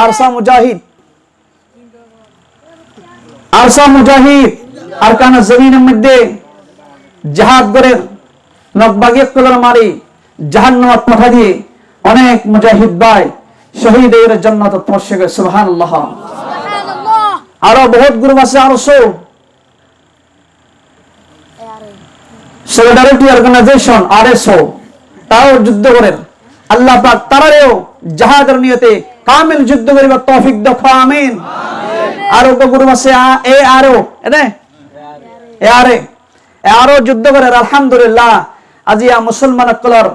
ARSA মুজাহিদ arcana জমিনের মধ্যে জিহাদ করে নকবাগিয়ে কলর মারি জাহান্নামত পাঠা দিয়ে অনেক মুজাহিদ ভাই শহীদের জান্নাত পৌঁছে গেছে সুবহানাল্লাহ। আরো বহুত গ্রুপ আছে, আরো সলিডারিটি অর্গানাইজেশন আরএসও, তাও যুদ্ধ করেন। আল্লাহ পাক তারারেও জিহাদের নিয়তে কামিল যুদ্ধ করিবার তৌফিক দাও, আমিন। আরো গ্রুপ আছে আরো যুদ্ধ করে আলহামদুলিল্লাহ। আজিয়া মুসলমান কলর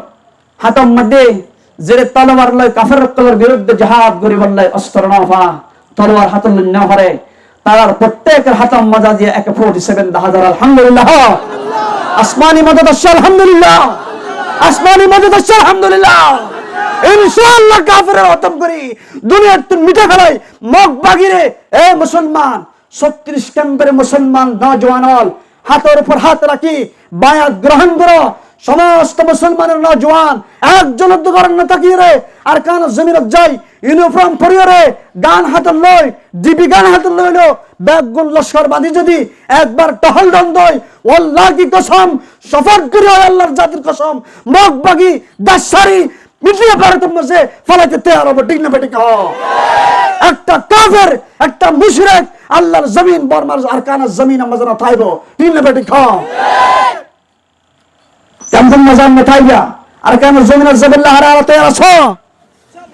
হাতম মধ্যে যে তলোয়ার লয় কাফের কলর বিরুদ্ধে জিহাদ করিবার লয় অস্ত্র নফা তলোয়ার হাত ন হরে তার প্রত্যেকের হাতম মজা দিয়ে 47 হাজার আলহামদুলিল্লাহ। আসমানি মদদ আলহামদুলিল্লাহ, আসমানি মদদ আলহামদুলিল্লাহ। ইনশাআল্লাহ কাফেরের খতম করি দুনিয়ার তুন মিঠে ফেলাই মগ বাগিরে। এ মুসলমান 36 ক্যাম্পের মুসলমান নওজওয়ান হাতের উপর হাত রাখি বায়াত গ্রহণ করো। সমস্ত মুসলমানের নওজওয়ান একজনের দোকান না তাকিয়ে রে আর কান জমিনত যাই ইউনিফর্ম পরিয়ে রে গান হাতে লই ডিবি গান হাতে লইলো ব্যাগুন লস্কর বাঁধি যদি একবার টহল দন্দই আল্লাহ কি কসম শপথ করি আল্লাহর জাতির কসম মগ বাগি দাসারি মিটিয়ে পারে তোমার যে ফলাইতে তৈরি হবে। ঠিক না বেটি কও? একটা কাফের একটা মুশরিক আল্লাহর জমিন বর্মার আরকানা জমিন মজনা থাইবো। ঠিক না বেটি কও? কেমন মজান মেথাইয়া আরকানা জমিনের জবিল্লাহ হারা তৈরি আছো?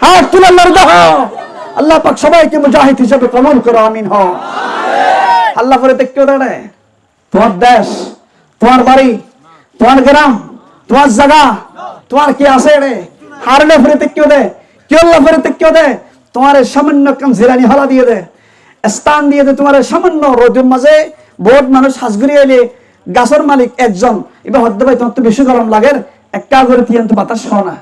হাত তুলে আল্লাহর দাও। আল্লাহ পাক সবাইকে মুজাহিদ হিসেবে কবুল করো, আমিন হও। আল্লাহ করে দেখতে দেয় তোমার দেশ, তোমার বাড়ি, তোমার গ্রাম, তোমার জায়গা, তোমার কি আছে রে হারলে ফিরে কেউ দে কেউ ফিরে কেউ দে তোমার সামান্য কাম জিরানি হলা দিয়ে দে স্থান দিয়ে দে তোমার সামান্য রোদের মাঝে বহুত মানুষ হাজগুড়ি এলে গাছের মালিক একজন এবার হদ্দে ভাই তোমার তো বেশি গরম লাগে একটা করে দিয়ে তো বাতাস খাও না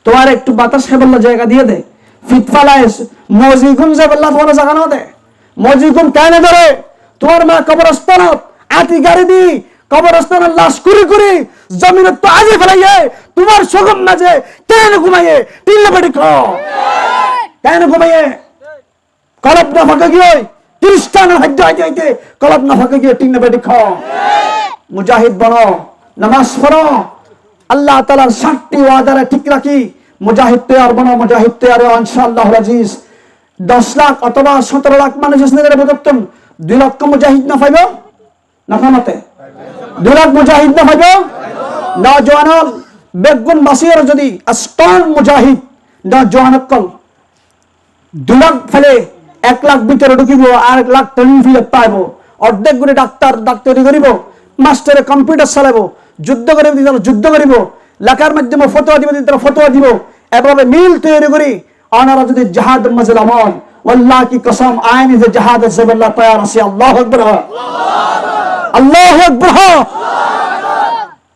তোমার একটু বাতাস খেয়ে জায়গা দিয়ে দে ফিটফালায় মজিগুন যে বললা তোমার জায়গা না দে মজিগুন কেন ধরে তোমার মা কবরস্থান আতি গাড়ি দি কবরস্থানের লাশ কুড়ি কুড়ি জমিনে তো আজে ফেলাইয়ে তোমার সগম মাঝে কেন ঘুমাইয়ে টিল্লে বাড়ি খাও কেন ঘুমাইয়ে কলপ না ফাঁকে গিয়ে খ্রিস্টানের হাজ্য হাইতে হাইতে কলপ না ফাঁকে গিয়ে টিল্লে বাড়ি খাও। মুজাহিদ বনো, নামাজ পড়ো, আল্লাহ তাআলার 7টি ওয়াদারে ঠিক রাখি মুজাহিদ তৈয়ার বনো। মুজাহিদ তৈয়ারে ইনশাআল্লাহুল আজিজ 10 লাখ অথবা 17 লাখ মানুষ আসলে বদতন 2 লক্ষ মুজাহিদ না পাইবো না খামাতে 2 লাখ মুজাহিদ না পাইবো নওজওয়ান বেগুন বাসির যদি স্ট্রং মুজাহিদ নওজওয়ানকল 2 লাখ ফেলে 1 লাখ ভিতরে ঢুকিব আর 1 লাখ ট্রেনিং ফি পাইবো অর্ধেক করে ডাক্তারি করিব মাস্টারে কম্পিউটার চালাবো যুদ্ধ করিব যুদ্ধ করিব লেখার মাধ্যমে ফতোয়া দিব ফতোয়া দিব এভাবে মিল তৈরি করি ওনারা যদি জিহাদ মজল আমল আল্লাহ কি কসম আইন যে জিহাদ সাবিল্লাহ তৈয়ার আছে। আল্লাহু আকবার, আল্লাহু আকবার।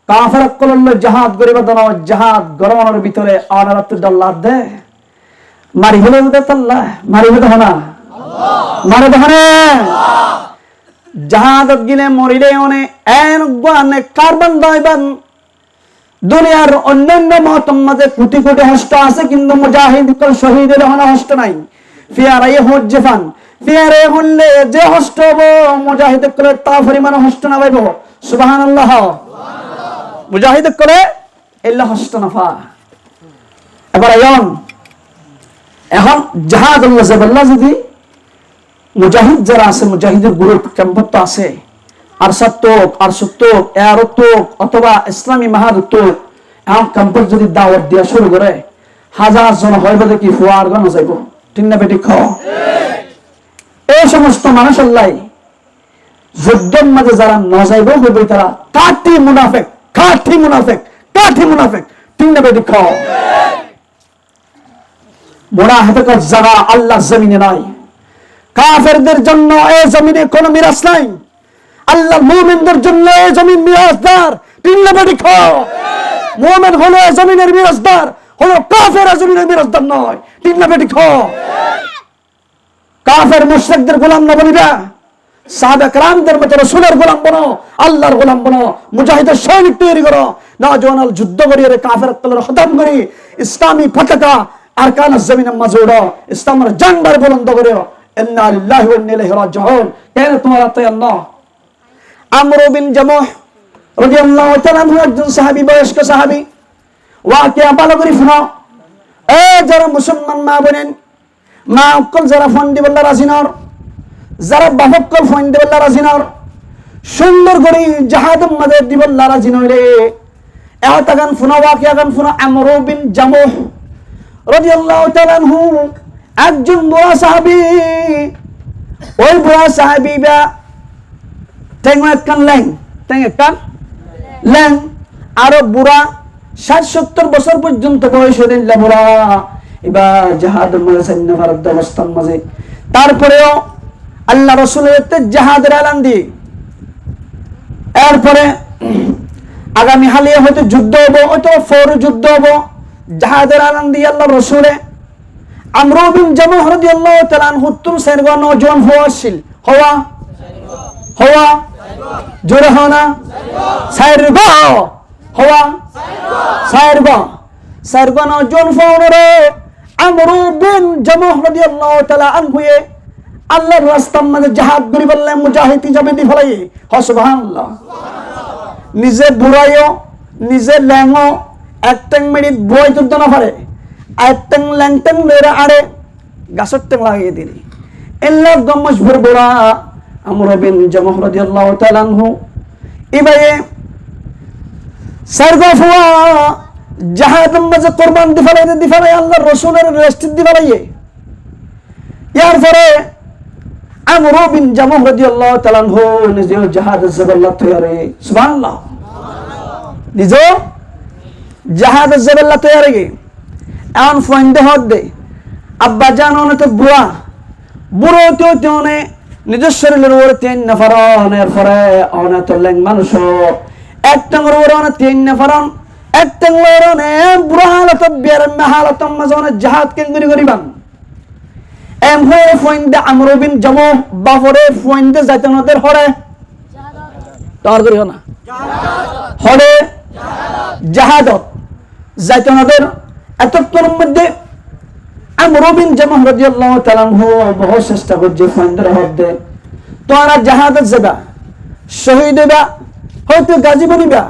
কাফের কললে জিহাদ করিবা দাও জিহাদ গরমের ভিতরে ওনারা তো আল্লাহ দে মারি হলে দে আল্লাহ মারি হতে না মারে দহনে জাহাদত গিলে মরিলে অনে এনে কার্বন দাইবান দুনিয়ার অন্যান্য মতম মাঝে কোটি কোটি হস্ত আছে কিন্তু মুজাহিদ কল শহীদের হনা হস্ত নাই ফিয়ারাই হজ্জেফান ফিয়ারে হলে যে হস্ত হবো মুজাহিদ কলে তা পরিমাণ হস্ত না পাইব। সুবহানাল্লাহ, মুজাহিদ কলে এল্লা হস্ত নাফা। এবার এখন জাহাদ আল্লাহ জাবাল্লাহ যদি মুজাহিদ যারা আছে মুজাহিদের গ্রুপ ক্যাম্পত আছে আর সত্তক আর সত্তক এরতক অথবা ইসলামী মাহাদুত্তক এখন ক্যাম্পত যদি দাওয়াত দিয়া শুরু করে 1000 জন হইব দেখি ফুয়ার গান যাইব। ঠিক না বেটি খাও? এই সমস্ত মানুষ আল্লাহ যুদ্ধের মাঝে যারা ন যাইব হইবে তারা কাঠি মুনাফেক কাঠি মুনাফেক কাঠি মুনাফেক। ঠিক না বেটি খাও? মুনাফিকের জায়গা আল্লাহর জমিনে নাই। কাফেরদের জন্য এই জমিনে কোনো মিরাস নাই, আল্লাহর মুমিনদের জন্য এই জমিন মিরাসদার। তিন নাম্বারই খাও মুমিন হলো এই জমিনের মিরাসদার, হলো কাফের জমিনের মিরাসদার নয়। তিন নাম্বারই খাও কাফের মুশরিকদের গোলাম না বলিবা, সাহাবা کرامদের মতো রাসূলের গোলাম বনো, আল্লাহর গোলাম বনো, মুজাহিদের সৈনিক তৈরি করো, নওজওয়ান যুদ্ধ করিয়ে কাফের কলর খতম করি ইসলামী পতাকা আরকানুজ জমিনের মাঝে উঠো, ইসলামের জান্ডার বুলন্দ করে ইন্না লিল্লাহি ওয়া ইন্না ইলাইহি রাজিউন। কেন তোমরা তৈরি না? আমর বিন জামুহ রাদিয়াল্লাহু তাআলা একজন সাহাবী, বয়স্ক সাহাবী। ওয়াকিয়া ভালো করে শোনো, যারা মুসলমান মা বোনেন, মা অক্কল যারা ফোন দিবল্লা রাজিনর, যারা বাহক্কল ফোন দিবল্লা রাজিনর, সুন্দর করে জাহাদুম মাঝে দিবল্লা রাজিনরে এহতাগান ফুনা ওয়াকিয়াগান ফুনা। আমর বিন জামুহ রাদিয়াল্লাহু তাআলা আনহু একজন বুড়া সাহাবী। ওই বুড়া সাহাবী বা টেঙ্গো একখান ল্যাং, টেঙ্গ একখান ল্যাং, আরো বুড়া ৬০-৭০ বছর পর্যন্ত বয়স হয়ে দিল্লা বুড়া। এবার জাহাদের মাঝে সৈন্য ভারত অবস্থান মাঝে, তারপরেও আল্লাহ রসুলের জাহাদের এলান দিয়ে এরপরে আগামী হালিয়ে হয়তো যুদ্ধ হবো, হয়তো ফৌর যুদ্ধ হবো, জাহাদের এলান দিয়ে আল্লাহ রসুলে আমর বিন জামুহ রাদিয়াল্লাহু তাআলা আনহু সেরগা নওজোয়ান হওয়াছিল, হওয়া হওয়া জোরে হও না, সাইরগা হওয়া সাইরগা সাইরগা নওজোয়ান ফৌরে আমর বিন জামুহ রাদিয়াল্লাহু তাআলা আনহু আল্লাহর রাস্তার মধ্যে জাহাদ করি বললে মুজাহিদ হিসাবে দি ফেলাই। সুবহানাল্লাহ। নিজে বুড়াইও, নিজে ল্যাংও, এক ট্যাং মিনিট বই যুদ্ধ না পারে, এক ট্যাং ল্যাং ট্যাং মেরে আড়ে গাছের ট্যাং লাগিয়ে দিলি। এল্লা গম্মস ভর বুড়া আমর বিন জামুহ রাদিয়াল্লাহু তাআলা আনহু ইবায়ে সারগা ফুয়া জাহাদের মাঝে কুরবান দি ফেলাই আল্লাহর রাসূলের রেস্ট দি ফেলাই। ইয়ার পরে আমর বিন জামুহ রাদিয়াল্লাহু তাআলা আনহু নিজে জাহাদের জবাল্লাহ তৈরি। সুবহানাল্লাহ। নিজে জাহাদের জবাল্লাহ তৈরি। এমন ফন্ডে হদ দে আব্বা জানো না তো বুড়া বুড়ো তো নিজের শরীরের উপরে ৩ নাফারন, এরপরে অনেক ল্যাং মানুষ এক টাঙ্গর উপরে অনেক ৩ নাফারন, এক টাঙ্গর অনেক বুড়া হালত বের হালত মাঝে অনেক জাহাদ কেন্দ্রী করিবান। এম হয়ে ফন্ডে আমর বিন জামুহ বাফরে ফন্ডে যাইতে নদের হরে তর করিও না, হরে জাহাদত যাইতে নদের এতক্ষণের মধ্যে আমর বিন জামুহ রাদিয়াল্লাহু তাআলা আনহু বহু চেষ্টা করছে ফন্ডের হদে তোরা জাহাদত যাবা, শহীদ হইবা, হয়তো গাজী বনিবা।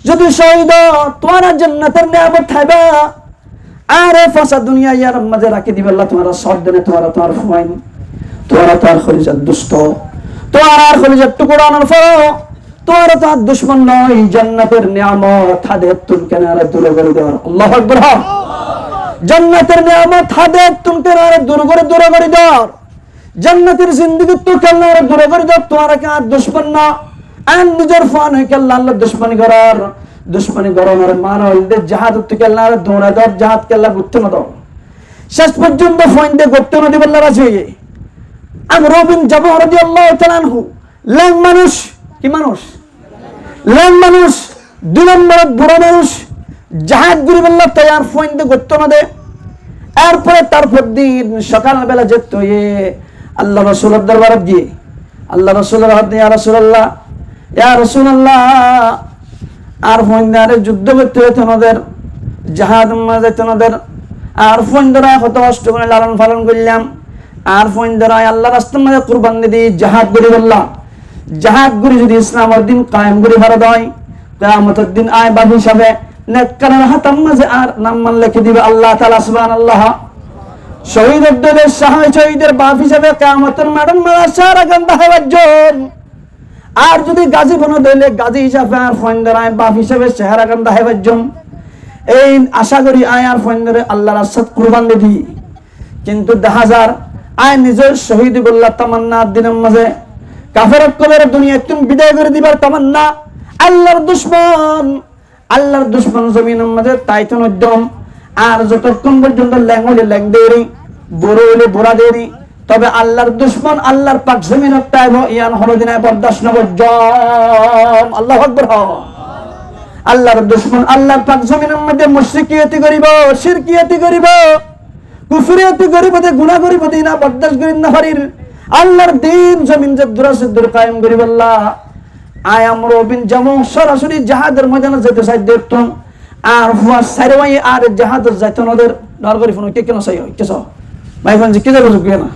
যদি শহীদ তোরা জান্নাতের নিয়ামত খাইবা, আরে ফাঁসা দুনিয়া ইয়ার মাঝে রাখি দিবে আল্লাহ তোমার সব দেনে। তোমার ফুয়াইন, তোমার খলিজার দুষ্ট, তোমার খলিজার টুকরা আনার ফলো, তোমার দুশ্মন নয়। জান্নাতের নিয়ামত হাদের তুল কেনারে দূর করে দেওয়ার। আল্লাহু আকবার। জান্নাতের নিয়ামত হাদের তুল কেনারে দূর করে দেওয়ার। জান্নাতের জিন্দেগি তুল কেনারে দূর করে দেওয়ার। তোমার কে আর দুশ্মন না, আর নিজের ফান হয়ে কেল্লা আল্লাহ দুশ্মনী করার, দুশ্মনী গরমের মান হইলে জাহাদ কেল্লা দৌড়া দাও, জাহাদ কেল্লা ঘুরতে না দাও। শেষ পর্যন্ত ফোন দিয়ে ঘুরতে না দিবে আল্লাহ রাজি হয়ে। আমর বিন জামুহ রাদিয়াল্লাহু তাআলা আনহু ল্যাং মানুষ, কি মানুষ? ল্যাং মানুষ, ২ নম্বর বুড়ো মানুষ, জাহাদ গরিব আল্লাহ তৈয়ার ফোন দিয়ে ঘুরতে না দে। এরপরে তারপর দিন সকালবেলা যেত আল্লাহ রাসূলের দরবারে গিয়ে আল্লাহ রাসূলের হাতে ইয়া রাসূলুল্লাহ, ইয়া রাসূলুল্লাহ, আর ফোন দিয়ে যুদ্ধ করতে হতো ওদের, জাহাদ যেত ওদের। আর ফোন ধরায় কত কষ্ট করে লালন পালন করলাম, আর ফোন ধরায় আল্লাহ রাস্তার মধ্যে কুরবান দিয়ে জাহাদ করি বললাম। জাহাদ করি যদি ইসলামের দিন কায়েম করে ভারত হয়, কিয়ামতের দিন আয় বাদ হিসাবে নেককারের হাতের মাঝে আর নাম মান লিখে দিবে আল্লাহ তাআলা। সুবহানাল্লাহ। শহীদের দলের শহীদের বাপ হিসাবে কিয়ামতের মাঠে সারা গান্দা হেবাজন। আর যদি গাজী বনো দলে গাজী হিসাবে আর ফোন ধরায় বাপ হিসাবে চেহারা গান্দা হেবাজন। এই আশা করি আয় আর ফোন ধরে আল্লাহর রাস্তায় কুরবান দি। কিন্তু দেখা যার আয় নিজের শহীদ বল্লাহ তামান্না দিনের মাঝে কাফের কলের দুনিয়া তুমি বিদায় করে দিবার তামান্না। আল্লাহর দুশ্মন জমিনের মাঝে তাইতন উদ্যম। আর যতক্ষণ পর্যন্ত ল্যাং হলে ল্যাং দেরি, বুড়ো হলে বুড়া দেরি, তবে আল্লাহর দুশ্মন আল্লাহর পাক জমিনের তাইব ইয়ান হরদিনায় বরদাস্ত নব জম। আল্লাহু আকবার। আল্লাহর দুশ্মন আল্লাহর পাক জমিনের মধ্যে মুশরিকিয়তি করিব, শিরকিয়তি করিব, কুফরিয়তি করিব, গুনাহ করিব, দিনা বরদাস্ত করিব না পারির। আল্লাহর দিন জমিন যে দুরাসে কায়েম করিব আল্লাহ। আয় আমর বিন জামুহ সরাসরি জাহাদের ময়দানে যেতে চাই দেখতাম। আর হুয়া সাইরে ওই আর জাহাজ যাইতো নদের ডর করি ফোন কে কেন সাই হইতেছ ভাই ফোন কি যাবে কে না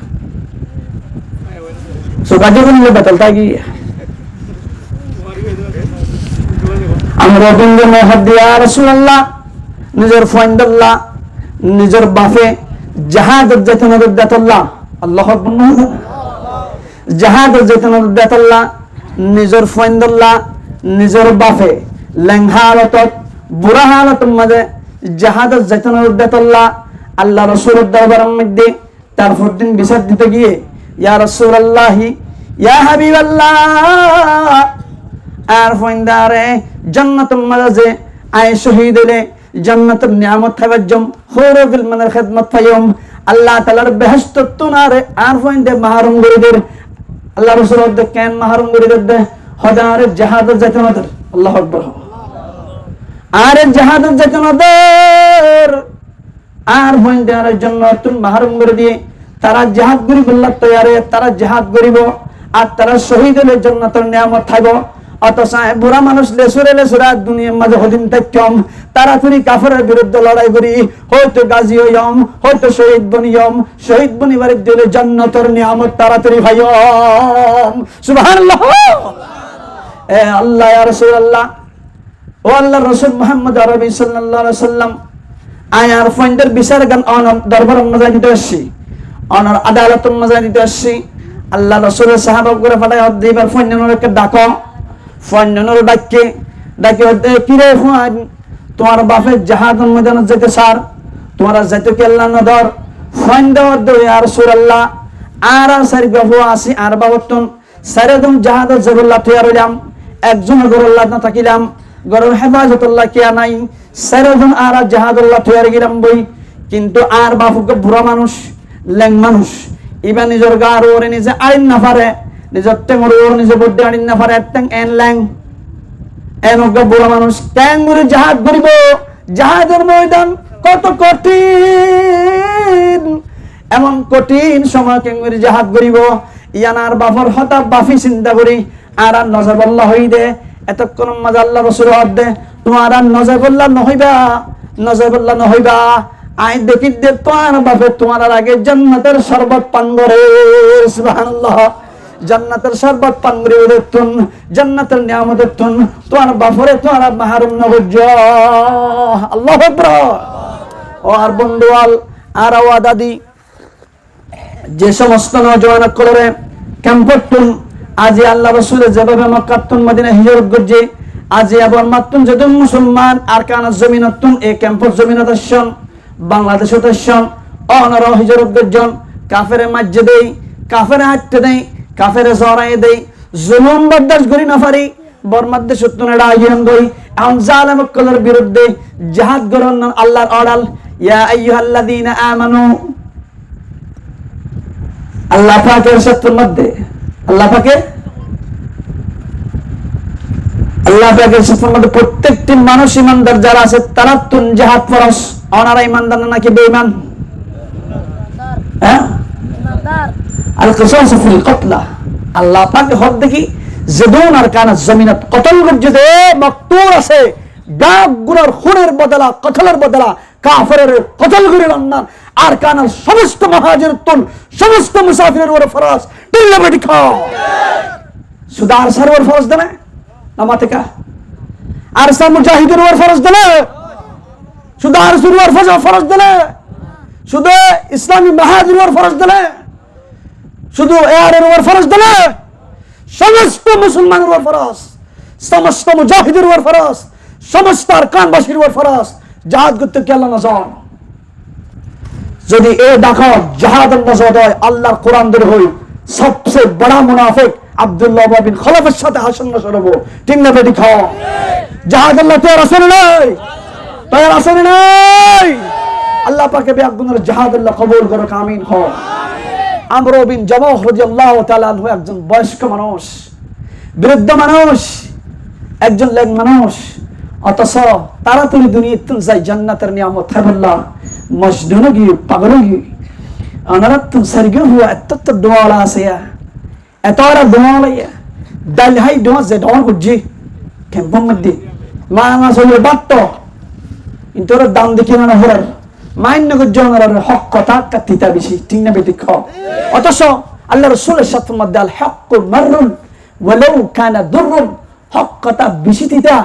সো কাজে কোন বেতল তাই কি আমরা বিন্দু মুহাদ্দিয়া রাসূলুল্লাহ নিজের ফয়ন্দাল্লাহ নিজের বাফে জাহাজ যাইতো নদের দাতাল্লাহ আল্লাহু আকবার জাহাজ যাইতো নদের দাতাল্লাহ নিজের ফয়ন্দাল্লাহ নিজের বাফে লেংহা হালতত বুড়া হালতের মাঝে জাহাজ যাইতানোর দেতল্লাহ আল্লাহ রাসূলের দরবারের মধ্যে তারপর দিন বিচার দিতে গিয়ে ইয়া রাসূলুল্লাহি ইয়া হাবিবাল্লাহ আর ফইন্দারে জান্নাতুল মাঝে আয় শহীদ হলে জান্নাতের নিয়ামত থাবাজ্জম হুরুল মানের খিদমত পাইম আল্লাহ তাআলার বেহেশত তুনারে আর ফইন্দে মাহরুম গরিদের আল্লাহ রাসূলের দে কেন মাহরুম গরিদের দে হদারে জাহাজ যাইতানোর আল্লাহু আকবার আর জাহাজ যাইতানোর আর ফইন্দার জন্য তুমি মাহরুম করে দিয়ে তারা জাহাজ গরিব আল্লাহ তৈয়ারে তারা জাহাজ গরিব আর তারা শহীদ হলে জান্নাতের নিয়ামত থাকবে অথচ বুড়া মানুষ লেসুরে লেসুরা দুনিয়ার মাঝে হদিন থাকম তাড়াতাড়ি কাফেরের বিরুদ্ধে লড়াই করি হয়তো গাজী হইম হয়তো শহীদ বনিয়ম শহীদ বনিবারের দিলে জান্নাতের নিয়ামত তাড়াতাড়ি ভাইয়ম সুবহানাল্লাহ এ আল্লাহ ইয়া রাসূলুল্লাহ ও আল্লাহর রাসূল মুহাম্মদ আরবি সাল্লাল্লাহু আলাইহি সাল্লাম আয়ার ফাইন্ডার বিচার গান অন দরবার মজা দিতে আসছি অনার আদালতের মজা দিতে আসছি আল্লাহ রাসূলের সাহাবা করে ফাটায় দিবার ফাইন্ডারকে ডাকো ফাইন্ডার ডাকে ডাকে কি রে ফাইন তোমার বাপের জাহাজের ময়দানে যেতে স্যার তোমার যাইতে কি আল্লাহ নদর ফাইন্ডার দে ইয়া রাসূলুল্লাহ আর সারি বাবু আসি আর বাবতন সারেদম জাহাজ জবুল্লাহ তৈয়ারলাম একজন গরুল্লাহ না থাকিলাম গরুর হেফাজতুল্লাহ কিয়া নাই সারেদম আর জাহাজুল্লাহ তৈয়ার গিলাম বই কিন্তু আর বাপুকে বুড়া মানুষ ল্যাং মানুষ ইবা নিজের গার ওরে নিজে আইন না পারে নিজের টেঙ্গর ওরে নিজে বড্ডে আইন না পারে ট্যাং এন ল্যাং এন ওকে বুড়া মানুষ ট্যাং করে জাহাজ গরিব জাহাজের ময়দান কত কঠিন এমন কঠিন সময় কেঙ্গুরি জাহাজ গরিব ইয়ানার বাফর হঠাৎ বাফি চিন্তা করি আর নজর বল্লা হই দে এতক্ষণ মাঝে আল্লাহ রাসূল দে তোমার আর নজর বল্লা নহইবা আই দেখি দে তোমার বাপে তোমার আগে জান্নাতের শরবত পান করে সুবহানাল্লাহ জান্নাতের শরবত পান করে ওদেরতুন জান্নাতের নিয়ামতেরতুন তোমার বাপরে তোমার মাহরুম নবজ আল্লাহু আকবার ও আর বন্ধুয়াল আর ওয়া দাদি যে সমস্ত নওজওয়ান কলরে ক্যাম্পটুন আজি আল্লাহ রাসূলের যেভাবে মক্কাতুন মদিনা হিজরত করছে আজি আবার মাত্তুন যেদম মুসলমান আর কানা জমিনাতুন এই ক্যাম্পর জমিনাতশন বাংলাদেশতশন অনর হিজরত করজন কাফেরে মাজ্জে দেই কাফেরে হাঁটতে দেই কাফেরে জরাই দেই জুলুম বরদাশত করি না পারি বরমাদ্দে সত্যনেড়া আইয়ান গই এখন জালেম কলর বিরুদ্ধে জিহাদ করন আল্লাহর অর্ডার ইয়া আইয়ুহাল্লাযীনা আমানু আল্লাহ পাকের সত্যের মধ্যে আল্লাহ পাকের সত্যের মধ্যে প্রত্যেকটি মানুষ ইমানদার যারা আছে তারা তুন জিহাদ ফরজ অনারা ইমানদার নাকি বেঈমান হ্যাঁ আল কিসাস ফিল কতলা আল্লাহ পাক হক দেখি জেদুন আর কানা জমিনাত কতল গজদে মাকতুর আছে গাব গুনার খুনের বদলা কতলের বদলা কাফেরের কতল করে রান্নান আর কানার সমস্ত মুহাজিরতুন সমস্ত মুসাফিরের উপর ফরজ টিল্লা বেটি খাও সুদার সরওয়ার ফরজ দেনা নামাতেকা আর সব মুজাহিদের উপর ফরজ দেনা সুদার সুরওয়ার ফরজ দেনা শুধু ইসলামী মুহাজিরের উপর ফরজ দেনা শুধু এয়ারের উপর ফরজ দেনা সমস্ত মুসলমানের উপর ফরজ সমস্ত মুজাহিদের উপর ফরজ সমস্ত আরকানবাসীর উপর ফরজ জিহাদ করতে কি আল্লাহ নাজান যদি এ দেখো জাহাদের নজর হয় আল্লাহর কোরআন ধরে হই সবচেয়ে বড় মুনাফিক আব্দুল্লাহ বিন খলাফের সাথে হাসন নজর হবো ঠিক না বেটি খাও জাহাদ আল্লাহ তো রাসূল নাই তাই রাসূল নাই আল্লাহ পাকে বেগুনের জাহাদ আল্লাহ কবুল করুক আমিন হো আমর বিন জামাহ রাদিয়াল্লাহু তাআলা আনহু একজন বয়স্ক মানুষ বৃদ্ধ মানুষ একজন লেগ মানুষ অথচ তাড়াতাড়ি দুনিয়াতে যাই জান্নাতের নিয়ামত হাবল্লাহ মজদুন গি পাগল গি অনারত সরগে হুয়া এত দোয়ালা আছে এত আর দোয়ালা দাল হাই দোয়া যে দোয়া গুজি কেমন মধ্যে মা সলে বাট্টো কিন্তু ওরা দাম দেখি না হরার মাইন্যগর জনের হক কথা কাতিতা বেশি, ঠিক না বেটি খ। অথচ আল্লাহ রাসূলের সাথে মধ্যে আল হক্কু মাররুন ওয়ালাউ কানা দুররুন, হক কথা বেশি তিতা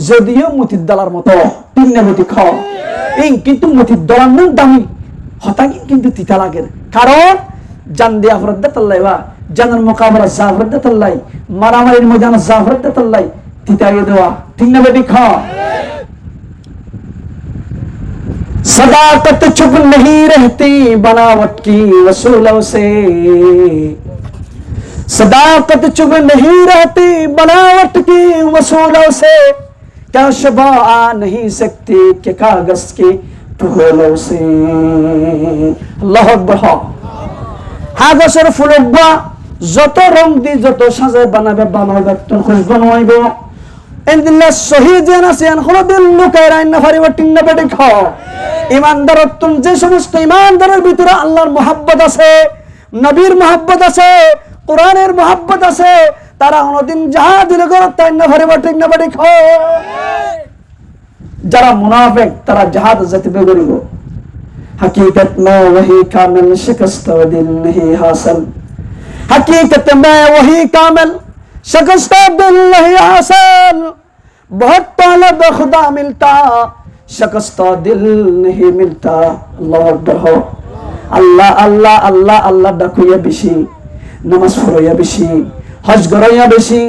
যদিও মুতির দলার মতো, ঠিক না বেটি খ। এই কিন্তু মুতির দলার নাম দামি হতা কিন্তু তিতা লাগে, কারণ জান দিয়া ফরদাতাল্লাহ বা জানের মোকাবেলা জাফরদাতাল্লাহ, মারামারির ময়দানে জাফরদাতাল্লাহ তিতাইয়ে দেওয়া, ঠিক না বেটি খ। सदाकत चुप नहीं रहती बनावट की वसूलों से, सदाकत चुप नहीं रहती बनावट की वसूलों से, क्या शबा आ नहीं सकती कि कागज के फूलों से। अल्लाह अकबर। কাগজের ফুলবা যত রং দি যত সাজায় বানাবে বানাবে তোর খুশ বানাইব এন্দিল্লা শহীদ জান আছে আন খলদিল লুকাইরাইন না ফারিব টিন্না পেটে খ। ইমানদার তুম যে সমস্ত ইমানদারের ভিতরে আল্লাহর মহব্বত আছে, নবীর মহব্বত আছে, কোরআনের মহব্বত আছে, তারা কোনদিন জাহাদিল করত না ফারিব টিন্না পেটে খ। যারা মুনাফিক তারা জাহাদ যেতে বেগরিব। हकीकत में वही कामिल शिकस्त दिल नहीं हासिल, हकीकत में वही कामिल शिकस्त दिल नहीं हासिल, बहुत तालब खुदा मिलता शिकस्त दिल नहीं मिलता। अल्लाह अकबर हो। अल्लाह अल्लाह अल्लाह अल्लाह डाकुया बेशी, नमाज पढ़िया बेशी, हज करिया बेशी,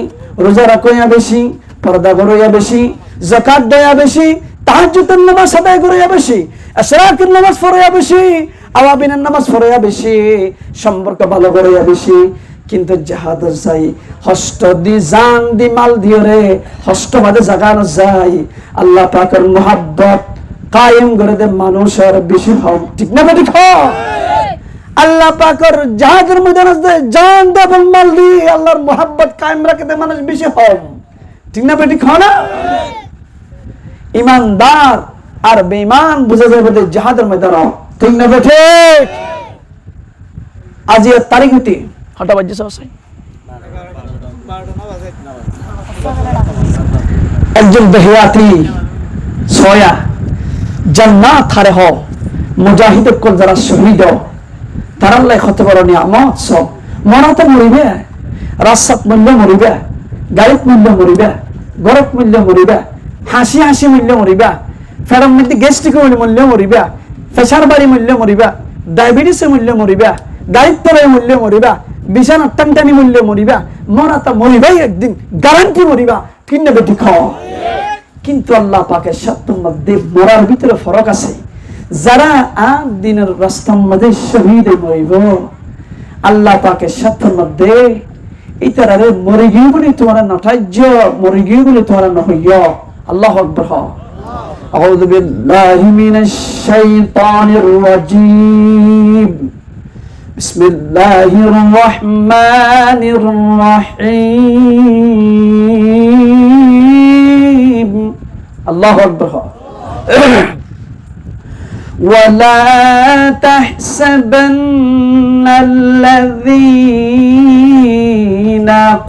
रोजा রাখিয়া বেশি, পর্দা করিয়া বেশি, যাকাত দেয়া বেশি, তাহাজ্জুদের নামাজ আদায় করিয়া বেশি, ইশরাকের নামাজ পড়িয়া বেশি, আওয়াবিনের নামাজ পড়িয়া বেশি, সম্পর্ক ভালো করিয়া বেশি। কিন্তু জিহাদ যাই হস্ত দি জান দি মাল দিও রে, হস্ত বাদে জাগানো যায় আল্লাহ পাকের মুহাব্বত কায়েম করে দে মানুষের বেশি হও, ঠিক না বেটি খ। আল্লাহ পাকের জিহাদের ময়দানে দে জান দে এবং মাল দি আল্লাহর মুহাব্বত কায়েম রাখে দে মানুষ বেশি হও, ঠিক না বেটি খ না। ইমানদার আর বেঈমান বুঝা যাবে যে জিহাদের ময়দানে, ঠিক না বেঠে। আজ এর তারিখ হতে হঠাৎ বাজে সবাই একজন বেহিয়াতি সোয়া জান্নাত হারে হ মুজাহিদ কোন যারা শহীদ তার আল্লাহ কত বড় নিয়ামত সব। মরাতে মরিবে, রাস্তাত মূল্য মরিবে, গাড়িত মূল্য মরিবে, গরত মূল্য মরিবে, হাসি হাসি মূল্য মরিবা, ফেরার মধ্যে গ্যাস্ট্রিক মূল্য মরিবা, প্রেসার বাড়ি মূল্য মরিবা, ডায়াবেটিসের মূল্য মরিবা, গাড়ির তলায় মূল্য মরিবা, বিছানা টানটানি মূল্য মরিবা, মরাতা মরিবাই একদিন, গ্যারান্টি মরিবা, কিনে বেটি খাও। কিন্তু আল্লাহ পাকের সত্যের মধ্যে মরার ভিতরে ফরক আছে। যারা আর দিনের রাস্তার মধ্যে শহীদ মরিব আল্লাহ পাকের সত্যের মধ্যে ইতারে মরে গিয়ে বলে তোমার নঠাজ্য, মরে গিয়ে বলে তোমার নহইয়। আল্লাহু আকবার। আউযু বিল্লাহি মিনাশ শাইতানির রাজীম। বিসমিল্লাহির রহমানির রহিম। আল্লাহু আকবার। ولا تحسبن الذين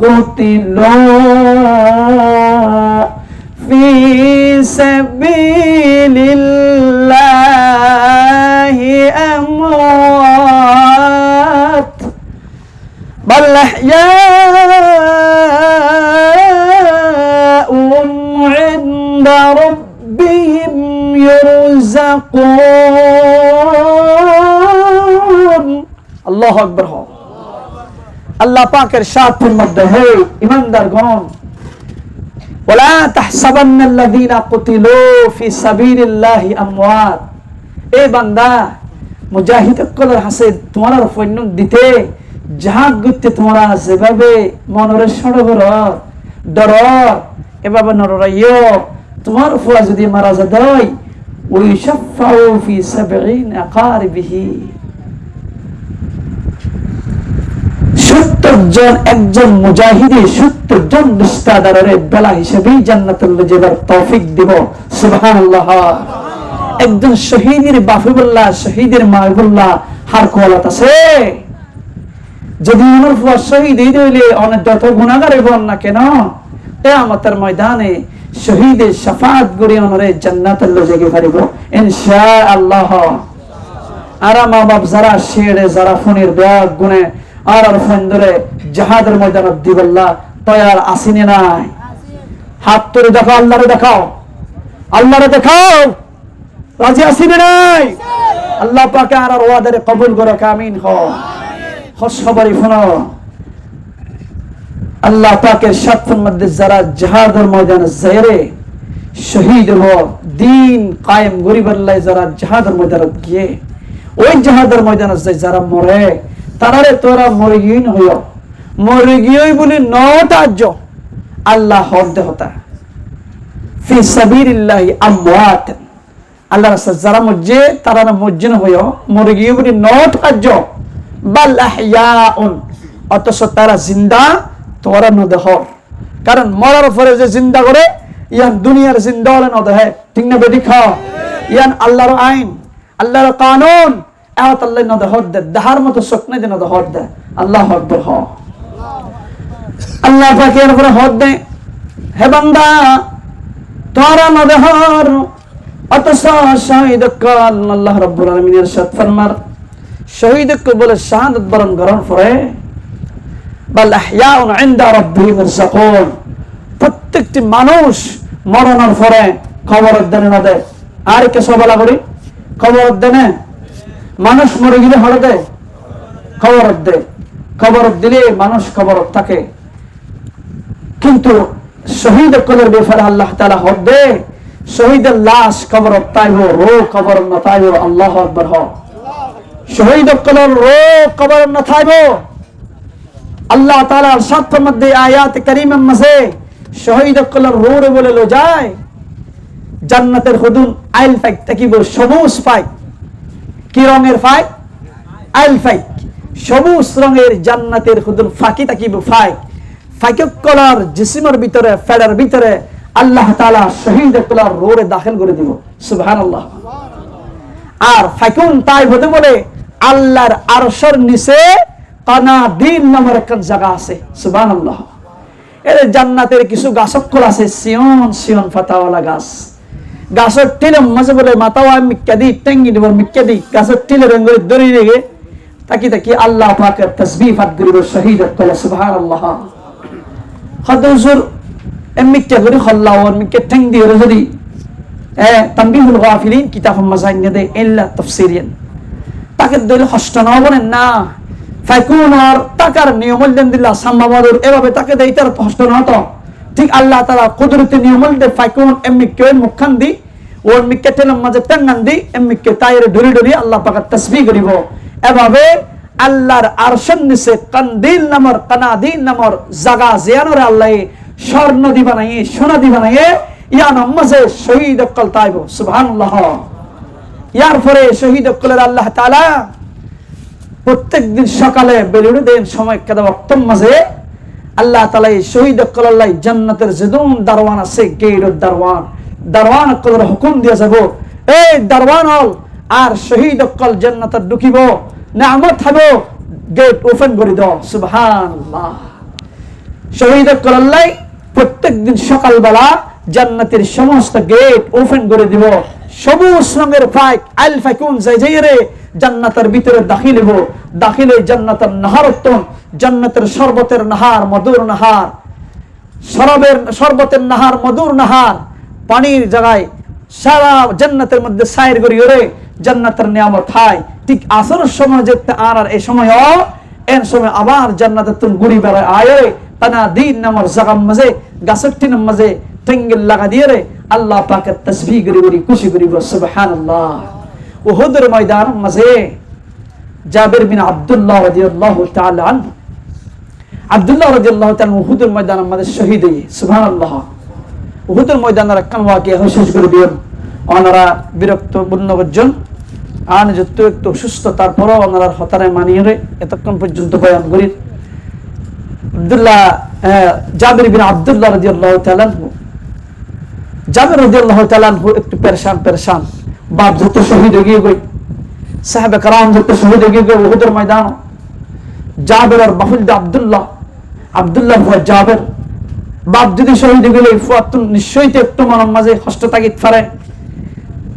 قتلوا في سبيل الله أموات بل أحياء عند ربهم يرزقون। الله أكبر। আল্লাহ পাকের সাথের মধ্যে হে ইমানদারগণ ওয়ালা তাহসাবান্নাল্লাযীনা কুতিলু ফি সাবিলিল্লাহি আমওয়াত। এ বান্দা মুজাহিদসকলের হাসে তোমার সৈন্য দিতে জাহাদ করতে তোমরা যেভাবে মনরে সড়গর ডর এভাবে নড়াইও তোমার ফুয়া যদি মারা যায় ওই শাফাউ ফি 70 আকারিবিহি 70 জন একজন মুজাহিদে 70 জন রিশতাদারের বেলা হিসেবে জান্নাতুল যাবার তৌফিক দিব। সুবহানাল্লাহ। একজন শহীদের বাফুল্লাহ শহীদের মাহবুল্লাহ হার কোয়ালাত আছে। যদি ওনার ফুয়া শহীদ হইলে অনেক যত গুনাহগার হইব না কেন কিয়ামতের ময়দানে শহীদের শাফাত করি ওনারে জান্নাতের লজে পারিব ইনশাআল্লাহ। আর মা বাপ যারা শেড়ে যারা ফোনের ব্যাগ গুনে আর ফোন ধরে জাহাদের ময়দানে দিবল্লাহ তৈয়ার আসিনে নাই? হাত তুলে দেখাও, আল্লাহরে দেখাও, আল্লাহরে দেখাও, রাজি আসিনে নাই? আল্লাহ পাকে আর ওয়াদারে কবুল করো, আমিন হও। সবারই ফোনো আল্লাহ পাকের সাথের মধ্যে যারা জিহাদের ময়দানে যায়রে শহীদ হও, দিন কায়েম গরিবের লাই যারা জিহাদের ময়দানে গিয়ে ওই জিহাদের ময়দানে যারা মরে তারারে তোরা মরে গিয়ে হইও, মরে গিয়ে বলি নটাজ আল্লাহ হক দেহতা ফি সাবিলিল্লাহি আমওয়াত, আল্লাহ রাসূল যারা মজ্জে তারা মজ্জিন হইও, মরে গিয়ে বলি নটাজ বাল আহইয়াউন, অথচ তারা জিন্দা তোরা ন দেহ। কারণ মরার পরে যে জিন্দা করে ইয়ান দুনিয়ার জিন্দা হলে ন দেহে, ঠিক না বেটি খাও? ইয়ান আল্লাহর আইন, আল্লাহর কানুন এত আল্লাহ ন দেহ দে, দেহার মতো স্বপ্নে যে ন দেহ দে। আল্লাহ আকবার হ, আল্লাহ পাকের উপরে হদ দে। হে বান্দা তোরা ন দেহর, অথচ শহীদ কাল আল্লাহ রাব্বুল আলামিন ইরশাদ ফরমার শহীদকে বলে শাহাদাত বরণ গ্রহণ করে বাল আহইয়াউন ইনদা রাব্বিহিম ইরযাকুন, প্রত্যেকটি মানুষ মরণের পরে খবর দেনে না দেয়। আর কে সবলা করি খবর দেনে? মানুষ মরে গেলে হলে দেয় খবর দেয়, খবর দিলে মানুষ খবর থাকে। কিন্তু শহীদ কলের ব্যাপারে আল্লাহ তাআলা হদ দে, শহীদের লাশ খবর তাইব, রো খবর না তাইব। আল্লাহু আকবার হ, শহীদ কলের রো খবর না থাইব। আল্লাহ তাআলার সাথের মধ্যে আয়াত কারীমের মাঝে শহীদ কলের রোরে বলে লো যায় জান্নাতের হুদুন আইল ফাইক থাকিব, সবুজ ফাইক। কি রঙের ফাইক? আইল ফাইক, সবুজ রঙের জান্নাতের হুদুন ফাঁকি থাকিব ফাইক। ফাইক কলার জিসিমের ভিতরে ফেডার ভিতরে আল্লাহ তাআলা শহীদ কলার রোরে দাখিল করে দিব। সুবহানাল্লাহ। আর ফাইকুন তাই হতে বলে আল্লাহর আরশের নিচে কানাদিন নামের একটা জায়গা আছে। সুবহানাল্লাহ। এর জান্নাতের কিছু গাছকল আছে, সিয়ন সিয়ন পাতাওয়ালা গাছ। গাছের টিলের মাঝে বলে মাতাওয়া মিক্কা দি টেঙ্গি দিব মিক্কা দি গাছের টিলের রঙে দড়ি রেগে তাকি তাকি আল্লাহ পাকের তাসবিহ পাঠ করিব শহীদ কলে। সুবহানাল্লাহ। হযরত মিক্কা করে খল্লাও মিক্কা টেং দিয়ে যদি তানবিহুল গাফিলিন কিতাব মাজাইন দে ইল্লা তাফসিরিয়ান তাকে দলে হস্ত না বলেন না ফাইকুন আর টাকার নিয়মল দেন দিলা সাম্মাবাদুর এভাবে তাকে দেই তার হস্ত না তো ঠিক আল্লাহ তাআলা কুদরতে নিয়মল দে ফাইকুন এমমিকে মুখখান দি ওর মিক্কা টেলম মাঝে টাঙ্গান দি এমমিকে তাইরে ধরি ধরি আল্লাহ পাক তাসবিহ করিব। এভাবে আল্লাহর আরশের নিচে কান্দিল নামর কানাদিন নামর জায়গা জিয়ানোর আল্লাহ স্বর্ণ দি বানাইয়ে সোনা দি বানাইয়ে ইয়ার মাঝে শহীদ কল তাইব। সুবহানাল্লাহ। ইয়ার পরে শহীদ কলের আল্লাহ তাআলা প্রত্যেক দিন সকালে বেলুড়ে দেন সময় কেদা ওয়াক্তের মাঝে আল্লাহ তাআলা এই শহীদ কল্লাই জান্নাতের যেদুন দারওয়ান আছে গেটের দারওয়ান, দারওয়ান কলের হুকুম দিয়া যাব এই দারওয়ান হল আর শহীদ কল জান্নাতে ঢুকিব নিয়ামত হবে গেট ওপেন করে দাও। সুবহানাল্লাহ। শহীদ কল্লাই প্রত্যেক দিন সকালবেলা জান্নাতের সমস্ত গেট ওপেন করে দিব। সবুজ রঙের ফাইক আল ফাইকুন যাই যাই রে জান্নাতের ভিতরে দাখিল হবো, দাখিলে জান্নাতের নাহারত্তন, জান্নাতের শরবতের নাহার, মধুর নাহার, শরবতের নাহার, মধুর নাহার, পানির জায়গায় সারা জান্নাতের মধ্যে সাইর করি রে জান্নাতের নিয়ামত হয়। ঠিক আসরের সময় যেতে আর এই সময় এর সময় আবার জান্নাতের তুন গুড়ি বেড়ায় আয় তানা দিন নামর জাগাম মাঝে গাছটির মাঝে টেঙ্গেল লাগা দিয়ে রে আল্লাহ পাকের তাসবিহ করি করি খুশি করিব। সুবহানাল্লাহ। উহুদের ময়দান মাঝে জাবির বিন আব্দুল্লাহ রাদিয়াল্লাহু তাআলা আনহু, আব্দুল্লাহ রাদিয়াল্লাহু তাআলা উহুদের ময়দানের মাঝে শহীদ হয়ে। সুবহানাল্লাহ। উহুদের ময়দানের একখান ওয়াকিয়া শেষ করে দিন। ওনারা বিরক্ত বন্যজন আন যত একটু সুস্থ তারপরও ওনারা হতারে মানিয়ে রে এতক্ষণ পর্যন্ত বয়ান করি। আব্দুল্লাহ জাবির বিন আব্দুল্লাহ রাদিয়াল্লাহু তাআলা আনহু, জাবির রাদিয়াল্লাহু তাআলা আনহু একটু পেরেশান বাপ যত শহীদ হয়ে গই, সাহাবা کرام যত শহীদ হয়ে গই উহুদের ময়দান। জাবির আর বাহুল আব্দুল্লাহ, আব্দুল্লাহ জাবির বাপ যদি শহীদ গেলে নিশ্চয়ই তো একটু মনের মাঝে কষ্ট থাকিতে পারে।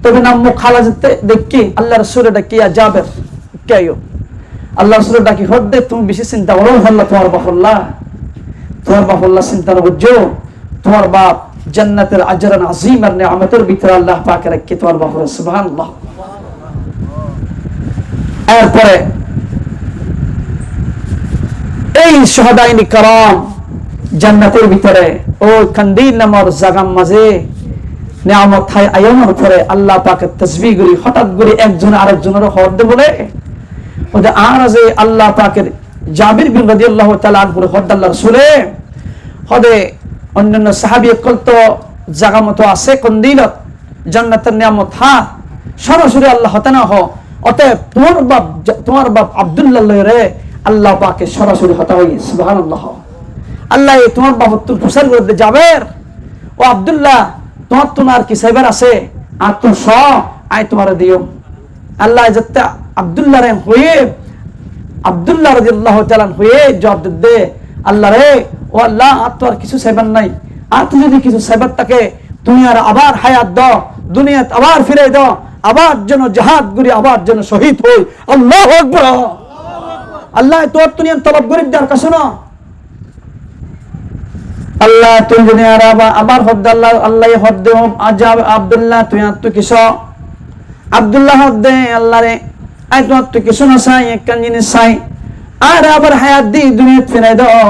তবে নাম মুখ খালা যেতে দেখি আল্লাহ রসুল ডাকিয়া যাবের কেউ আল্লাহ রসুল ডাকি হদ্দে তুমি বেশি চিন্তা করো হল্লা তোমার বাপল্লা চিন্তা বুঝছো তোমার বাপ জান্নাতের আজরান আজিম আর নিয়ামতের ভিতরে আল্লাহ পাকে রাখি তোমার বাপরে সুবহানাল্লাহ। এরপরে এই শাহাদাইন کرام জান্নাতের ভিতরে ও কান্দিল নামর জাগাম মাঝে নিয়ামত হয় আয়নের পরে আল্লাহ পাকের তাসবিহ গুলি হঠাৎ করে একজন আরেকজনের হদ্দে বলে ওদের আর যে আল্লাহ পাকের জাবির বিন রাদিয়াল্লাহু তাআলা আনহু হদ্দ আল্লাহ রাসূলে হদে অন্যান্য সাহাবী কল তো জায়গা মতো আছে কন্দিলত জান্নাতের নিয়ামত সরাসরি আল্লাহ হতানা হ অতএব তোমার বাপ আব্দুল্লাহ রে আল্লাহ পাকে সরাসরি হতা হই সুবহানাল্লাহ। আল্লাহ তোমার বাপ তুমি প্রচার করতে যাবের ও আব্দুল্লাহ তোমার কি সাইবার আছে আর তুমি স আই তোমার দিও আল্লাহ যাতে আব্দুল্লাহ রে হয়ে আব্দুল্লাহ রাদিয়াল্লাহু তাআলা হয়ে জবাব দে আল্লাহ রে ও আল্লাহ আর তো আর কিছু সাইবার নাই আর তুই যদি কিছু সাইবার থাকে দুনিয়ার আবার হায়াত দাও দুনিয়াত আবার ফিরে দাও আবার যেন জিহাদ করি আবার যেন শহীদ হই আল্লাহু আকবার। আল্লাহ তোর দুনিয়ার তলব গরিব যার কাছে না আল্লাহ তুই দুনিয়ার আবার হদ আল্লাহ হদ দে আজাব আব্দুল্লাহ তুই আর তুই কিস আব্দুল্লাহ হদ দে আল্লাহ রে আই তো তুই কিছু না চাই একখান জিনিস চাই আর আবার হায়াত দি দুনিয়াত ফিরে দাও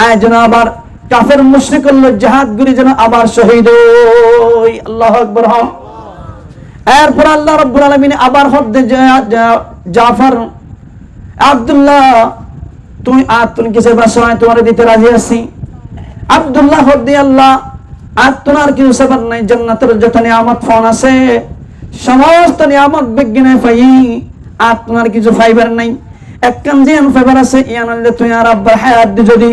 আয় যেন আবার কাফের মুশরিক হলো জিহাদ করি যেন আবার শহীদ হই আল্লাহু আকবার। এরপর আল্লাহ রাব্বুল আলামিন আবার হদ দে জাফর আব্দুল্লাহ তুই আর তুমি কিসের বাসায় তোমার দিতে রাজি আছি আব্দুল্লাহ হদ দে আল্লাহ আর তোমার কিছু সবার নাই জান্নাতের যত নিয়ামত ফোন আছে সমস্ত নিয়ামত বিজ্ঞানে পাই আর তোমার কিছু ফাইবার নাই একখান জিয়ান ফাইবার আছে ইয়ান আনলে তুই আর আব্বার হায়াত দি যদি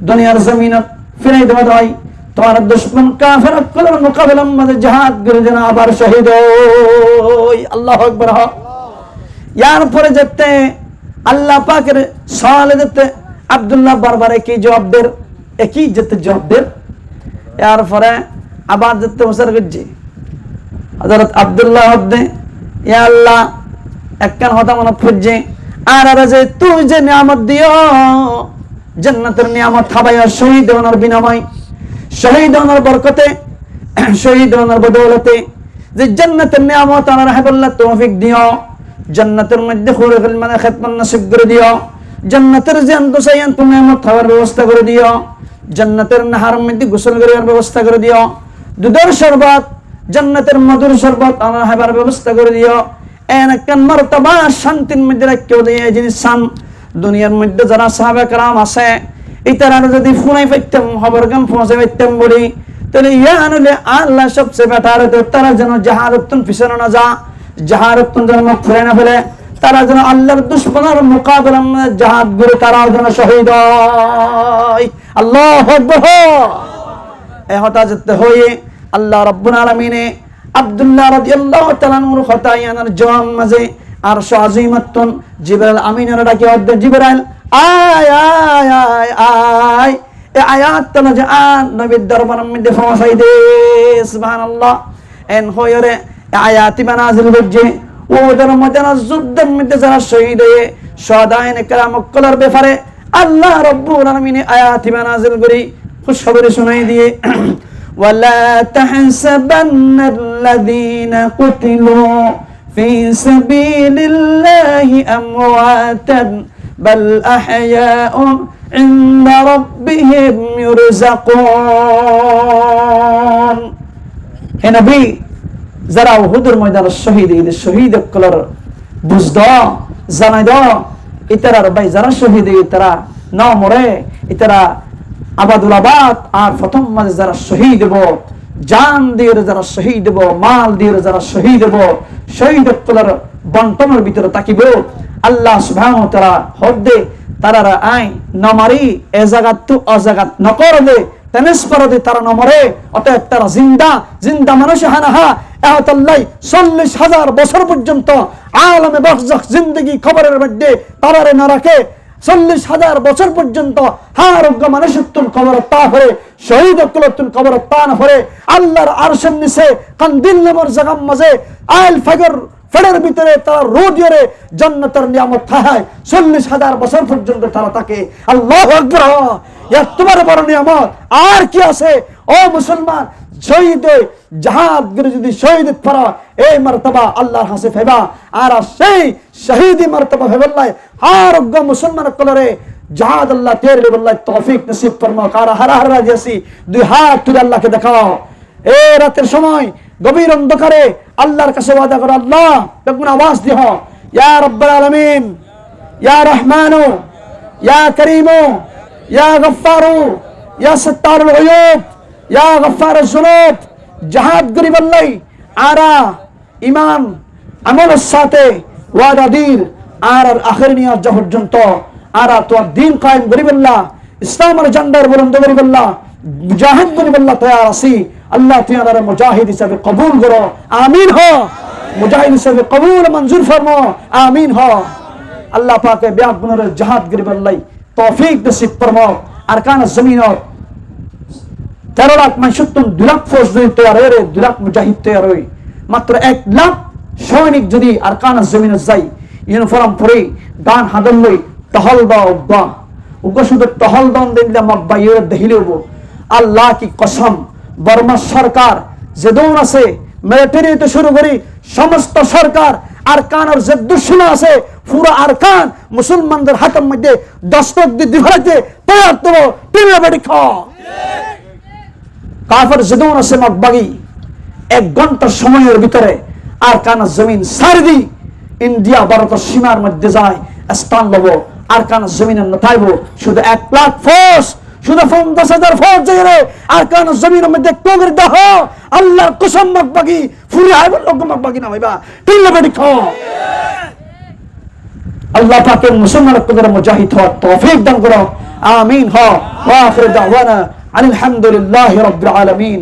দুনিয়ার জমিনত ফিরাই দেওয়া হয় তোমার দুশমন কাফের কলর মোকাবেলা মাঝে জিহাদ করে যেন আবার শহীদ হই আল্লাহু আকবার। ইয়ার পরে যেতে আল্লাহ পাকের সওয়ালে যেতে আব্দুল্লাহ বারবার একই জবাব দের এর পরে আবার যেতে বসর গজ্জি হযরত আব্দুল্লাহ হদ্দে ইয়া আল্লাহ একখান হতা মনে পড়ছে আর যে তুই যে নিয়ামত দিও জান্নাতের নিয়ামত খাবাইয়া শহীদ হওয়ার বিনিময় শহীদ হওয়ার বরকতে শহীদ হওয়ার বদৌলতে যে জান্নাতের নিয়ামত আমার হাবিবুল্লাহ তৌফিক দিও জান্নাতের মধ্যে খুরুল মানে খিদমত নসিব করে দিও জান্নাতের জান্ত সায়ান তুমি নিয়ামত খাওয়ার ব্যবস্থা করে দিও জান্নাতের নাহার মধ্যে গোসল করার ব্যবস্থা করে দিও দুধের শরবত জান্নাতের মধুর শরবত আমার হাবিবের ব্যবস্থা করে দিও একখান মারতাবা শান্তির মধ্যে রাখিও দিয়ে জিনিস সান দুনিয়ার মধ্যে যারা সাহাবা کرام আছে ইতারা যদি ফুনাই পাইতাম খবর গাম পৌঁছে পাইতাম বলি তাহলে ইয়ানুলে আল্লাহ সবচেয়ে বেটার তো তারা যেন জাহারতুন পিছনে না যা জাহারতুন যেন মুখ ফিরে না ফেলে তারা যেন আল্লাহর দুশমনের মোকাবেলা জাহাদ করে তারাও যেন শহীদ হয় আল্লাহু আকবার। এই হতা যেতে হয়ে আল্লাহ রাব্বুল আলামিনে আব্দুল্লাহ রাদিয়াল্লাহু তাআলা আনহু খতায়ানার জওয়াম মাঝে আর শাজিমাতুন জিবরাইল আমিনের ডাকে হদ্দে জিবরাইল আয় আয় আয় আয় এই আয়াত তলে যে নবীর দরবারের মধ্যে পৌঁছাই দে সুবহানাল্লাহ এন হয়রে আয়াতি নাযিল হচ্ছে ওদের মধ্যে যুদ্ধের মধ্যে যারা শহীদ হয়ে শাহাদায়ে کرام কলার ব্যাপারে আল্লাহ রাব্বুল আলামিন আয়াতি নাযিল করি খুশখবর শোনাই দিয়ে ولا تحسبن الذين قتلوا في سبيل الله أمواتا بل أحياء عند ربهم يرزقون হে নবী যারা উহুদের ময়দানে শহীদ কলার বুঝদ জানাই দ ইতারার ভাই যারা শহীদ ইতারা ন মরে ইতারা আবাদুল আবাদ আর প্রথম মাঝে যারা শহীদ হব জান দিয়ে যারা শহীদ হব মাল দিয়ে যারা শহীদ হব শহীদ কলার বন্টনের ভিতরে তাকিব আল্লাহ সুবহানাহু ওয়া তাআলা হদ্দে তারারা আই নমারি এ জায়গা তু অজাগাত নকরলে তেনস্পরদে তারা নমরে অতএব তারা জিন্দা মানুষ হানাহা আল্লাহ 40,000 বছর পর্যন্ত আলমে বারজাখ জিন্দেগি খবরের মধ্যে তারারে না রাখে 40,000 বছর পর্যন্ত আরোগ্য মানুষের তুন কবরস্থান করে শহীদ তুন কবরস্থান করে আল্লাহর আরশের নিচে কান্দিল নামের জায়গার মাঝে আইল ফাগর ফেডের ভিতরে তারা রোদিয়রে জান্নাতের নিয়ামত খায় 40,000 বছর পর্যন্ত তারা থাকে। আল্লাহু আকবার, ইয়া তোমার বড় নিয়ামত আর কি আছে? ও মুসলমান, শহীদ জাহাদ করে যদি শহীদ পড়া এই মারতবা আল্লাহর হাসে ফেবা আর সেই শহীদি মারতবা ফেবল্লাই আরোগ্য মুসলমান কলরে জাহাদ আল্লাহ তেরে বল্লাই তৌফিক নসিব ফরমাও। কারা হারা হারা জেসি দুই হাত তুলে আল্লাহকে দেখাও। এই রাতের সময় গভীর অন্ধকারে আল্লাহর কাছে ওয়াদা করো, আল্লাহ তখন আওয়াজ দিও, ইয়া রাব্বুল আলামিন, ইয়া রহমানু, ইয়া করিমু, ইয়া গফফারু, ইয়া সত্তারুল উয়ুব, ইয়া গফফারুজ যুনুব। জাহাদ গরিব আল্লাহ আরা ইমান আমলের সাথে ওয়াদা দির আর আখির নিয়াজ পর্যন্ত আরা তোর দিন কায়েম গরিব আল্লাহ, ইসলামের ঝান্ডার বুলন্দ গরিব আল্লাহ, মুজাহিদ গরিব আল্লাহ তৈয়ার আছি। আল্লাহ তুই আমাদের মুজাহিদ হিসাবে কবুল করো, আমিন হ। মুজাহিদ হিসাবে কবুল মঞ্জুর ফরমো, আমিন হ। আল্লাহ পাকে ব্যাগ গুণের জাহাদ গরিব আল্লাহ তৌফিক নসিব ফরমো। আরকান জমিনত 13 লাখ মানুষত্তন 2 লাখ ফৌজ যদি তৈয়ার হয়ে 2 লাখ মুজাহিদ তৈয়ার হয়ে মাত্র 1 লাখ সৈনিক যদি আরকান জমিনত যাই ইউনিফর্ম পরে গান হাদল লই টহল দাও উগ্বা উগ্র শুধু টহল দান দিলে মব্বা ইউরে দেখিলে হবো। আল্লাহ কি কসম, বর্মা সরকার যে দৌড় আছে মিলিটারি তো শুরু করি সমস্ত সরকার আরকানের যে দুশ্মন আছে পুরো আরকান মুসলমানদের হাতের মধ্যে দস্তক দিয়ে দিভাইতে তৈয়ার তো টিমে বেড়ি খাও। কাফের যে দৌড় আছে মব্বাগি 1 ঘন্টা সময়ের ভিতরে আরকানের জমিন সারদি ইন্ডিয়া ভারতের সীমার মধ্যে যায় স্থান লব। আরকানের জমিনের নথাইব শুধু 1 লাখ ফোর্স, শুধু 50,000 ফৌজ যাইরে আরকানের জমিনের মধ্যে কোগর দাহ আল্লাহর কসম মকবাগি ফুরি আইব লোক মকবাগি না হইবা টিল্লা বেডি খাও। আল্লাহ পাকের মুসলমানের কদর মুজাহিদ হওয়ার তৌফিক দান করো, আমিন। ওয়া আখির দাওয়ানা আলহামদুলিল্লাহি রাব্বিল আলামিন।